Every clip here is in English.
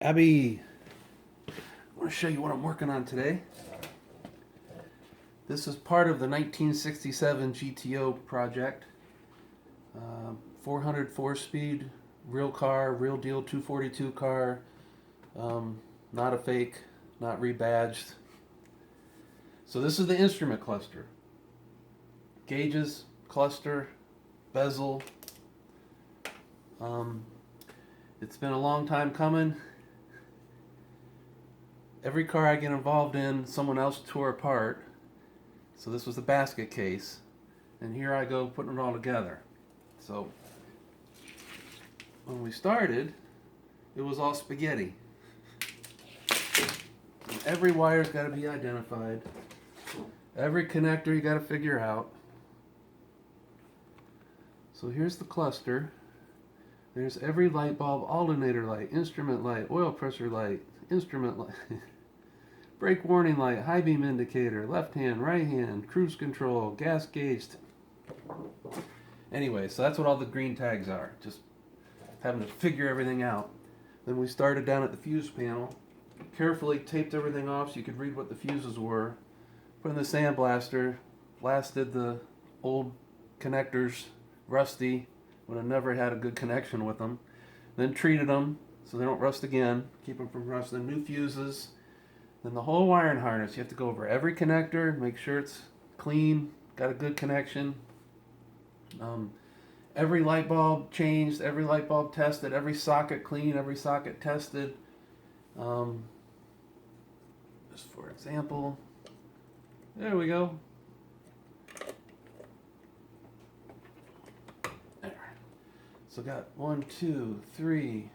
Abby, I want to show you what I'm working on today. This is part of the 1967 GTO project. 404 speed, real car, real deal 242 car. Not a fake, not rebadged. So this is the instrument cluster. Gauges, cluster, bezel. It's been a long time coming. Every car I get involved in, someone else tore apart. So this was the basket case. And here I go putting it all together. So when we started, it was all spaghetti. Every wire's got to be identified. Every connector you got to figure out. So here's the cluster. There's every light bulb, alternator light, instrument light, oil pressure light, instrument light, brake warning light, high beam indicator, left hand, right hand, cruise control, gas gauge. Anyway, so that's what all the green tags are. Just having to figure everything out. Then we started down at the fuse panel. Carefully taped everything off so you could read what the fuses were. Put in the sandblaster, blasted the old connectors, rusty, when I never had a good connection with them. Then treated them so they don't rust again, keep them from rusting. New fuses. Then the whole wiring harness, you have to go over every connector, make sure it's clean, got a good connection. Every light bulb changed, every light bulb tested, every socket clean, every socket tested. Just for example, there we go. There. So got 1, 2, 3,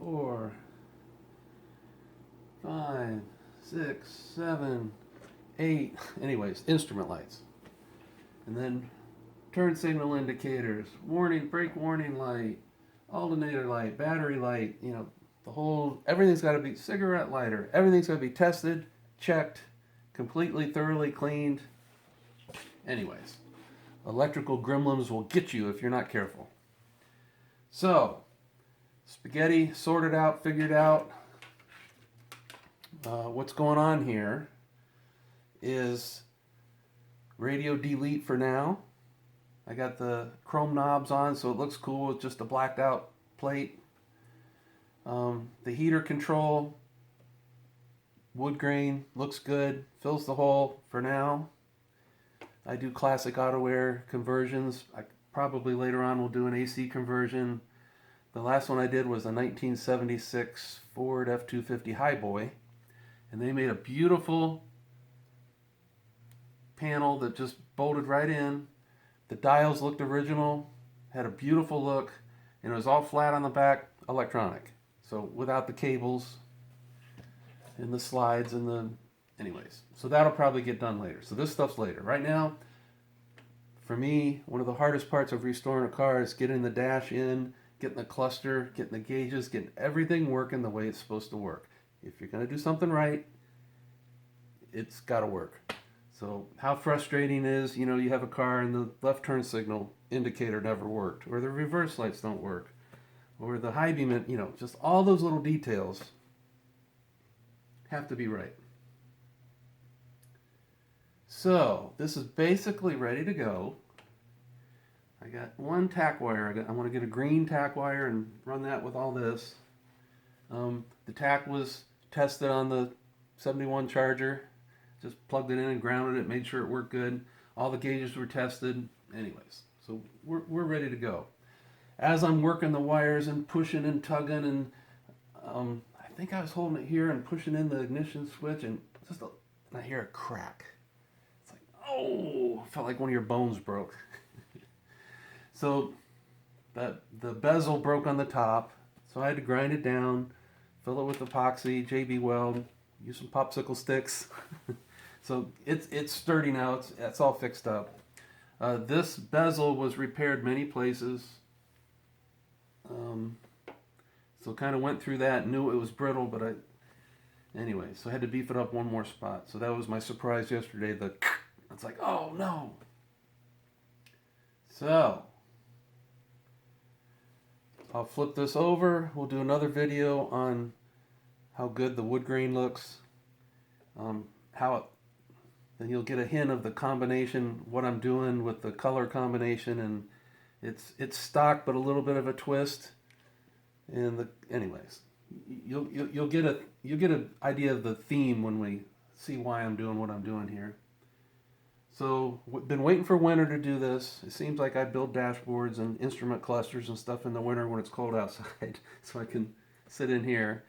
4, 5, 6, 7, 8. Anyways, instrument lights. And then turn signal indicators, warning, brake warning light, alternator light, battery light, everything's got to be cigarette lighter. Everything's got to be tested, checked, completely, thoroughly cleaned. Anyways, electrical gremlins will get you if you're not careful. So, spaghetti sorted out, figured out. What's going on here is radio delete for now. I got the chrome knobs on so it looks cool with just a blacked out plate. The heater control, wood grain, looks good, fills the hole for now. I do classic auto air conversions. I probably later on will do an AC conversion. The last one I did was a 1976 Ford F-250 Highboy, and they made a beautiful panel that just bolted right in. The dials looked original, had a beautiful look, and it was all flat on the back, electronic. So without the cables and the slides and the... Anyways, so that'll probably get done later. So this stuff's later. Right now, for me, one of the hardest parts of restoring a car is getting the dash in, getting the cluster, getting the gauges, getting everything working the way it's supposed to work. If you're going to do something right, it's got to work. So how frustrating is, you have a car and the left turn signal indicator never worked, or the reverse lights don't work, or the high beam, just all those little details have to be right. So this is basically ready to go. I got one tack wire. I want to get a green tack wire and run that with all this. The tack was tested on the 71 Charger. Just plugged it in and grounded it, made sure it worked good. All the gauges were tested. Anyways, so we're ready to go. As I'm working the wires and pushing and tugging, and I think I was holding it here and pushing in the ignition switch, and I hear a crack. It's like, oh, felt like one of your bones broke. So the bezel broke on the top, so I had to grind it down, fill it with epoxy, JB Weld, use some popsicle sticks. So it's sturdy now. It's all fixed up. This bezel was repaired many places. So kind of went through that, knew it was brittle, but anyway, so I had to beef it up one more spot. So that was my surprise yesterday. It's like, oh no. So I'll flip this over. We'll do another video on how good the wood grain looks, how it, then you'll get a hint of the combination, what I'm doing with the color combination, and it's stock but a little bit of a twist. And anyways, you'll get an idea of the theme when we see why I'm doing what I'm doing here. So, been waiting for winter to do this. It seems like I build dashboards and instrument clusters and stuff in the winter when it's cold outside, so I can sit in here.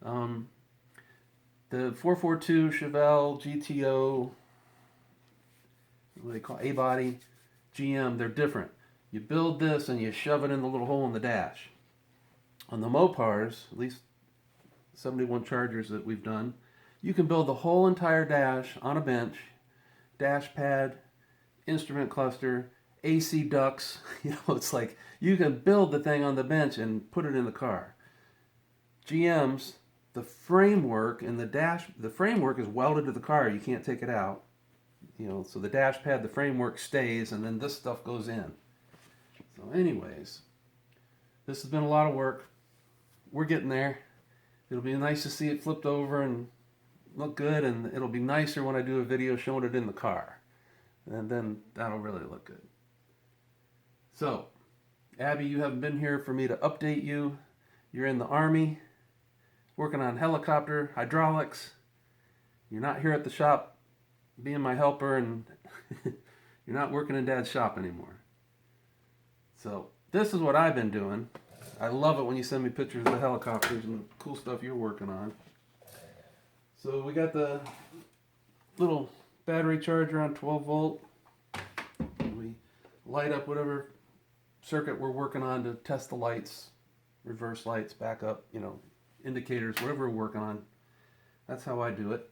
The 442 Chevelle GTO, what do they call it? A-body, GM, they're different. You build this and you shove it in the little hole in the dash. On the Mopars, at least 71 Chargers that we've done, you can build the whole entire dash on a bench, dash pad, instrument cluster, AC ducts. It's like you can build the thing on the bench and put it in the car. GM's, the framework and the framework is welded to the car. You can't take it out. So the dash pad, the framework stays, and then this stuff goes in. So anyways, this has been a lot of work. We're getting there. It'll be nice to see it flipped over and look good, and it'll be nicer when I do a video showing it in the car. And then that'll really look good. So, Abby, you haven't been here for me to update you. You're in the Army, working on helicopter hydraulics. You're not here at the shop being my helper, and you're not working in Dad's shop anymore. So, this is what I've been doing. I love it when you send me pictures of the helicopters and the cool stuff you're working on. So we got the little battery charger on 12 volt. We light up whatever circuit we're working on to test the lights, reverse lights, backup, indicators, whatever we're working on. That's how I do it.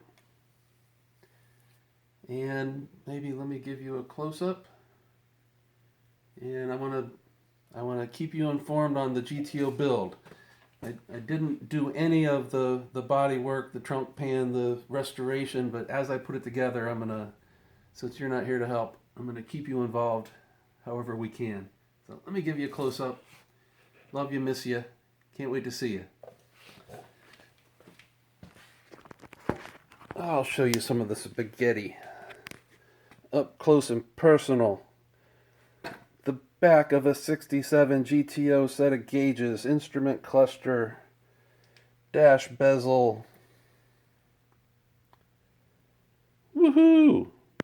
And maybe let me give you a close-up. And I want to keep you informed on the GTO build. I didn't do any of the body work, the trunk pan, the restoration, but as I put it together, since you're not here to help, I'm going to keep you involved however we can. So let me give you a close-up. Love you, miss you. Can't wait to see you. I'll show you some of the spaghetti. Up close and personal. The back of a 67 GTO set of gauges, instrument cluster, dash bezel. Woohoo!